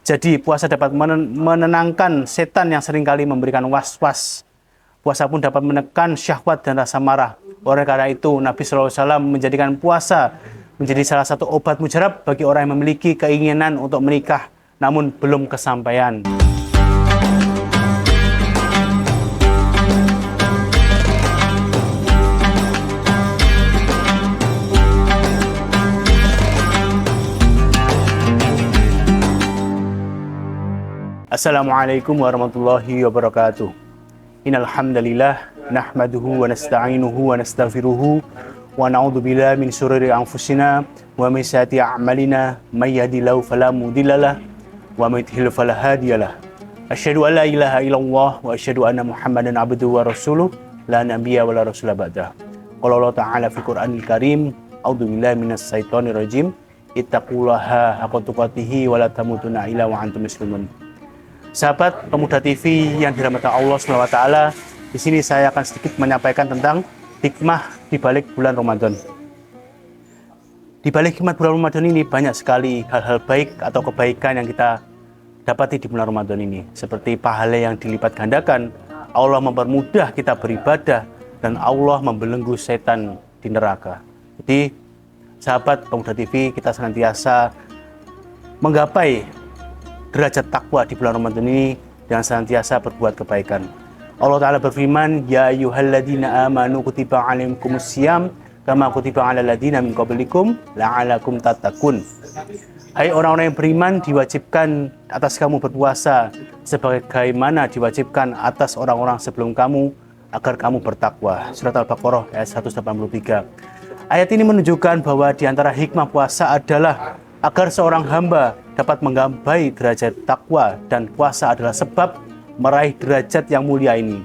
Jadi puasa dapat menenangkan setan yang seringkali memberikan was-was. Puasa pun dapat menekan syahwat dan rasa marah. Oleh karena itu, Nabi SAW menjadikan puasa menjadi salah satu obat mujarab bagi orang yang memiliki keinginan untuk menikah, namun belum kesampaian. Assalamualaikum warahmatullahi wabarakatuh. Innal hamdalillah nahmaduhu wa nasta'inuhu wa nastaghfiruhu wa na'udzu billahi min shururi anfusina wa min sayyiati a'malina may yahdihillahu fala mudhillalah wa may yudhlil fala hadiyalah. Asyhadu an la ilaha illallah wa asyhadu anna Muhammadan abduhu wa rasuluh la nabiyya wa la rasula ba'dah. Qala Allah ta'ala fil Qur'anil Karim, a'udzu billahi minas syaitonir rajim. Ittaqullaha haqqa tuqatih wa la tamutunna illa wa antum muslimun. Sahabat Pemuda TV yang dirahmati Allah SWT, di sini saya akan sedikit menyampaikan tentang hikmah di balik bulan Ramadan. Di balik hikmah bulan Ramadan ini banyak sekali hal-hal baik atau kebaikan yang kita dapati di bulan Ramadan ini. Seperti pahala yang dilipat gandakan, Allah mempermudah kita beribadah, dan Allah membelenggu setan di neraka. Jadi, sahabat Pemuda TV, kita senantiasa menggapai derajat takwa di bulan Ramadan ini dengan senantiasa berbuat kebaikan. Allah Ta'ala berfirman, Ya ayyuhalladzina amanu kutiba alaikumus syiyam kama kutiba alal ladzina min qablikum la'alakum tattaqun. Hai orang-orang yang beriman, diwajibkan atas kamu berpuasa sebagaimana diwajibkan atas orang-orang sebelum kamu agar kamu bertakwa. Surat Al-Baqarah ayat 183. Ayat ini menunjukkan bahwa di antara hikmah puasa adalah agar seorang hamba dapat menggapai derajat takwa, dan puasa adalah sebab meraih derajat yang mulia ini.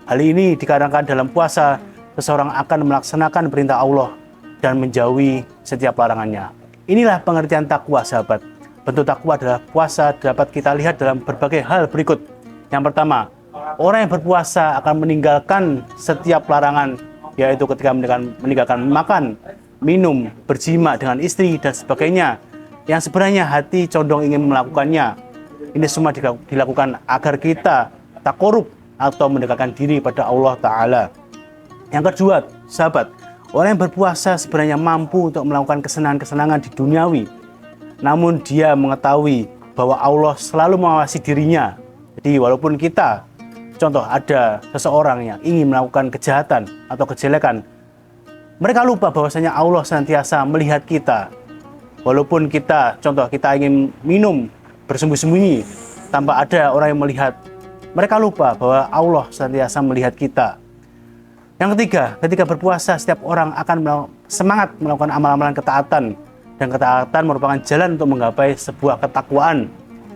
Hal ini dikarenakan dalam puasa seseorang akan melaksanakan perintah Allah dan menjauhi setiap larangannya. Inilah pengertian takwa, sahabat. Bentuk takwa adalah puasa dapat kita lihat dalam berbagai hal berikut. Yang pertama, orang yang berpuasa akan meninggalkan setiap larangan, yaitu ketika meninggalkan makan, minum, berjima dengan istri, dan sebagainya, yang sebenarnya hati condong ingin melakukannya. Ini semua dilakukan agar kita tak korup atau mendekatkan diri pada Allah Ta'ala. Yang kedua, sahabat, orang yang berpuasa sebenarnya mampu untuk melakukan kesenangan-kesenangan di duniawi, namun dia mengetahui bahwa Allah selalu mengawasi dirinya. Jadi walaupun kita, contoh ada seseorang yang ingin melakukan kejahatan atau kejelekan, mereka lupa bahwasanya Allah senantiasa melihat kita. Walaupun kita, contoh kita ingin minum bersembunyi-sembunyi tanpa ada orang yang melihat, mereka lupa bahwa Allah senantiasa melihat kita. Yang ketiga, ketika berpuasa setiap orang akan semangat melakukan amalan-amalan ketaatan, dan ketaatan merupakan jalan untuk menggapai sebuah ketakwaan.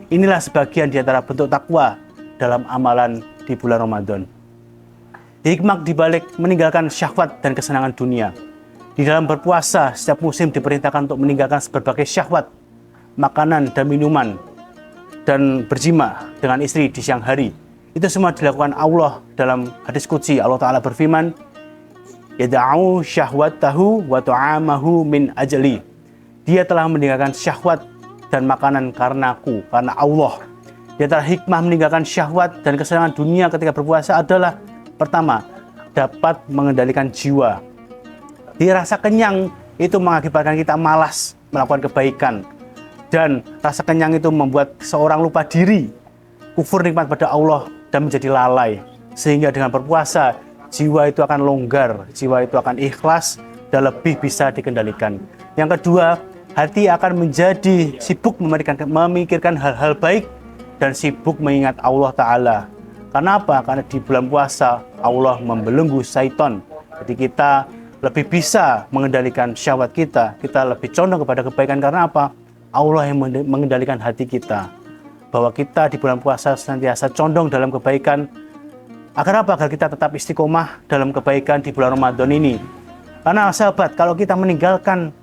Inilah sebagian di antara bentuk takwa dalam amalan di bulan Ramadan. Hikmah dibalik meninggalkan syahwat dan kesenangan dunia. Di dalam berpuasa, setiap muslim diperintahkan untuk meninggalkan berbagai syahwat, makanan dan minuman, dan berjima dengan istri di siang hari. Itu semua dilakukan Allah dalam hadis qudsi. Allah Ta'ala berfirman, Yada'u syahwatahu wa ta'amahu min ajli. Dia telah meninggalkan syahwat dan makanan karena aku, karena Allah. Di antara hikmah meninggalkan syahwat dan kesenangan dunia ketika berpuasa adalah, pertama, dapat mengendalikan jiwa. Rasa kenyang itu mengakibatkan kita malas melakukan kebaikan, dan rasa kenyang itu membuat seorang lupa diri, kufur nikmat pada Allah, dan menjadi lalai. Sehingga dengan berpuasa, jiwa itu akan longgar, jiwa itu akan ikhlas dan lebih bisa dikendalikan. Yang kedua, hati akan menjadi sibuk memikirkan hal-hal baik dan sibuk mengingat Allah Ta'ala. Kenapa? Karena di bulan puasa Allah membelenggu syaitan. Jadi kita lebih bisa mengendalikan syahwat kita lebih condong kepada kebaikan. Karena apa? Allah yang mengendalikan hati kita. Bahwa kita di bulan puasa senantiasa condong dalam kebaikan. Agar apa? Agar kita tetap istiqomah dalam kebaikan di bulan Ramadan ini. Karena sahabat, kalau kita meninggalkan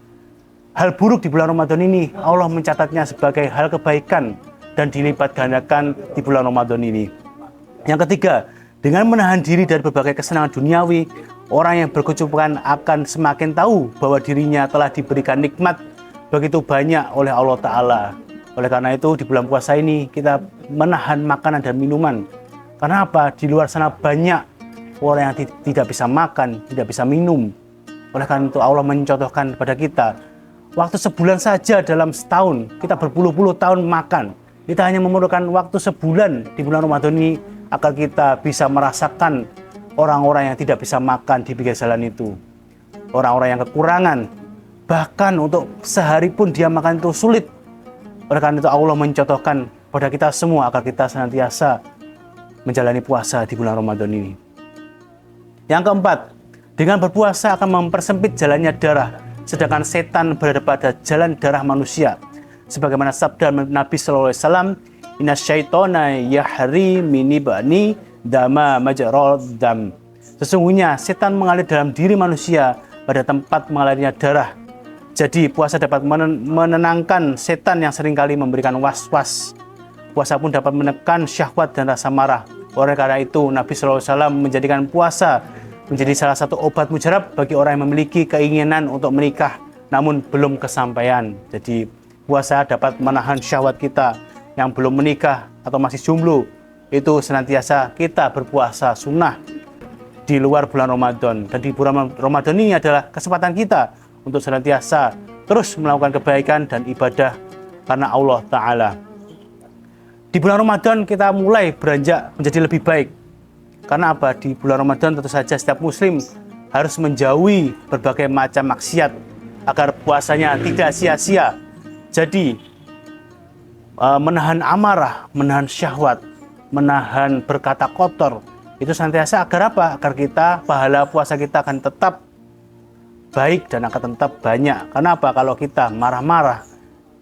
hal buruk di bulan Ramadan ini, Allah mencatatnya sebagai hal kebaikan dan dilipat gandakan di bulan Ramadan ini. Yang ketiga, dengan menahan diri dari berbagai kesenangan duniawi, orang yang berkecukupan akan semakin tahu bahwa dirinya telah diberikan nikmat begitu banyak oleh Allah Ta'ala. Oleh karena itu di bulan puasa ini kita menahan makanan dan minuman. Karena apa? Di luar sana banyak orang yang tidak bisa makan, tidak bisa minum. Oleh karena itu Allah mencontohkan kepada kita, waktu sebulan saja dalam setahun, kita berpuluh-puluh tahun makan. Kita hanya memerlukan waktu sebulan di bulan Ramadan ini agar kita bisa merasakan orang-orang yang tidak bisa makan di pinggir jalan itu. Orang-orang yang kekurangan, bahkan untuk sehari pun dia makan itu sulit. Oleh karena itu Allah mencontohkan pada kita semua agar kita senantiasa menjalani puasa di bulan Ramadan ini. Yang keempat, dengan berpuasa akan mempersempit jalannya darah, sedangkan setan berada pada jalan darah manusia. Sebagaimana sabda Nabi sallallahu alaihi wasallam, "Inna syaitona yahri mini bani dama majrad dam." Sesungguhnya setan mengalir dalam diri manusia pada tempat mengalirnya darah. Jadi puasa dapat menenangkan setan yang seringkali memberikan was-was. Puasa pun dapat menekan syahwat dan rasa marah. Oleh karena itu Nabi SAW menjadikan puasa menjadi salah satu obat mujarab bagi orang yang memiliki keinginan untuk menikah namun belum kesampaian. Jadi puasa dapat menahan syahwat kita yang belum menikah atau masih jomblo. Itu senantiasa kita berpuasa sunnah di luar bulan Ramadan. Dan di bulan Ramadan ini adalah kesempatan kita untuk senantiasa terus melakukan kebaikan dan ibadah karena Allah Ta'ala. Di bulan Ramadan kita mulai beranjak menjadi lebih baik. Karena apa? Di bulan Ramadan tentu saja setiap muslim harus menjauhi berbagai macam maksiat agar puasanya tidak sia-sia. Jadi menahan amarah, menahan syahwat, menahan berkata kotor, itu senantiasa agar apa? Agar kita, pahala puasa kita akan tetap baik dan akan tetap banyak. Karena apa? Kalau kita marah-marah,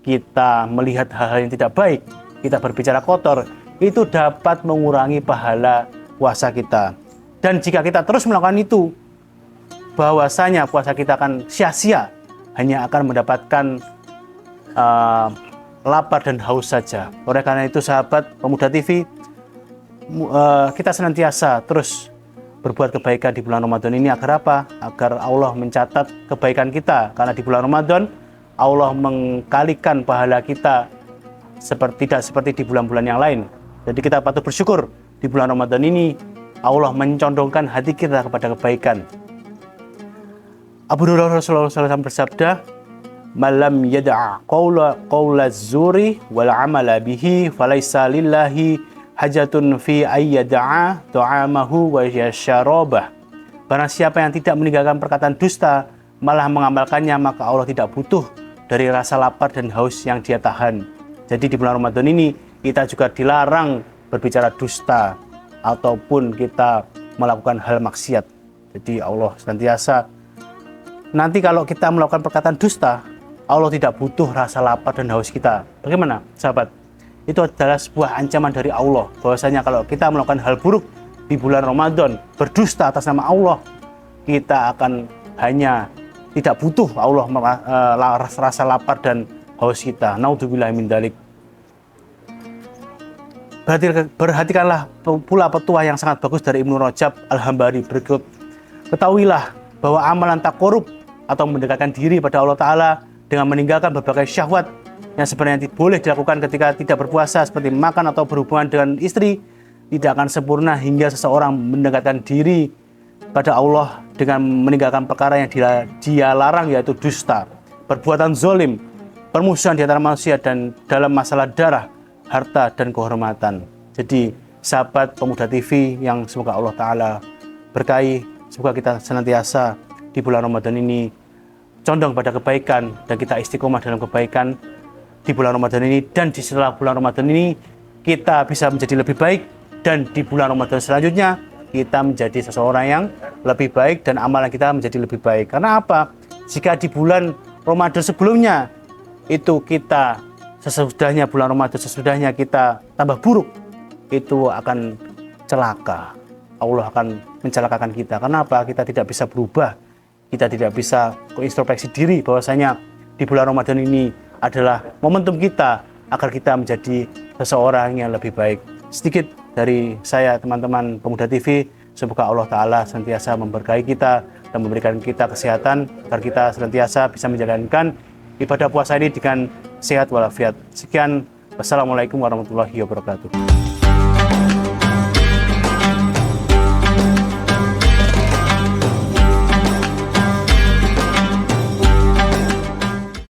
kita melihat hal-hal yang tidak baik, kita berbicara kotor, itu dapat mengurangi pahala puasa kita. Dan jika kita terus melakukan itu, bahwasanya puasa kita akan sia-sia, hanya akan mendapatkan lapar dan haus saja. Oleh karena itu sahabat Pemuda TV, kita senantiasa terus berbuat kebaikan di bulan Ramadan ini agar apa? Agar Allah mencatat kebaikan kita. Karena di bulan Ramadan Allah mengkalikan pahala kita tidak seperti di bulan-bulan yang lain. Jadi kita patut bersyukur di bulan Ramadan ini Allah mencondongkan hati kita kepada kebaikan. Abu Hurairah Rasulullah SAW bersabda, "Malam yada'a qawla zuri wal amala bihi falaysa lillahi hajatun fi ayyada'a ta'amahu wa yasharabah." Barang siapa yang tidak meninggalkan perkataan dusta malah mengamalkannya, maka Allah tidak butuh dari rasa lapar dan haus yang dia tahan. Jadi di bulan Ramadan ini kita juga dilarang berbicara dusta ataupun kita melakukan hal maksiat. Jadi Allah senantiasa, nanti kalau kita melakukan perkataan dusta, Allah tidak butuh rasa lapar dan haus kita. Bagaimana sahabat? Itu adalah sebuah ancaman dari Allah, bahwasanya kalau kita melakukan hal buruk di bulan Ramadan, berdusta atas nama Allah, kita akan hanya tidak butuh Allah rasa lapar dan haus kita. Naudzubillah min dzalik. Perhatikanlah pula petuah yang sangat bagus dari Ibnu Rajab Al-Hambali berikut. Ketahuilah bahwa amalan tak korup atau mendekatkan diri pada Allah Ta'ala dengan meninggalkan berbagai syahwat yang sebenarnya boleh dilakukan ketika tidak berpuasa, seperti makan atau berhubungan dengan istri, tidak akan sempurna hingga seseorang mendekatkan diri pada Allah dengan meninggalkan perkara yang dia larang, yaitu dusta, perbuatan zalim, permusuhan di antara manusia, dan dalam masalah darah, harta, dan kehormatan. Jadi sahabat Pemuda TV yang semoga Allah Ta'ala berkahi, semoga kita senantiasa di bulan Ramadan ini condong pada kebaikan dan kita istiqomah dalam kebaikan di bulan Ramadan ini, dan di setelah bulan Ramadan ini kita bisa menjadi lebih baik, dan di bulan Ramadan selanjutnya kita menjadi seseorang yang lebih baik dan amalan kita menjadi lebih baik. Karena apa? Jika di bulan Ramadan sebelumnya itu kita sesudahnya bulan Ramadan sesudahnya kita tambah buruk, itu akan celaka. Allah akan mencelakakan kita. Karena apa? Kita tidak bisa berubah. Kita tidak bisa introspeksi diri bahwasanya di bulan Ramadan ini adalah momentum kita agar kita menjadi seseorang yang lebih baik. Sedikit dari saya, teman-teman Pemuda TV. Semoga Allah Ta'ala senantiasa memberkahi kita dan memberikan kita kesehatan agar kita senantiasa bisa menjalankan ibadah puasa ini dengan sehat walafiat. Sekian, wassalamualaikum warahmatullahi wabarakatuh.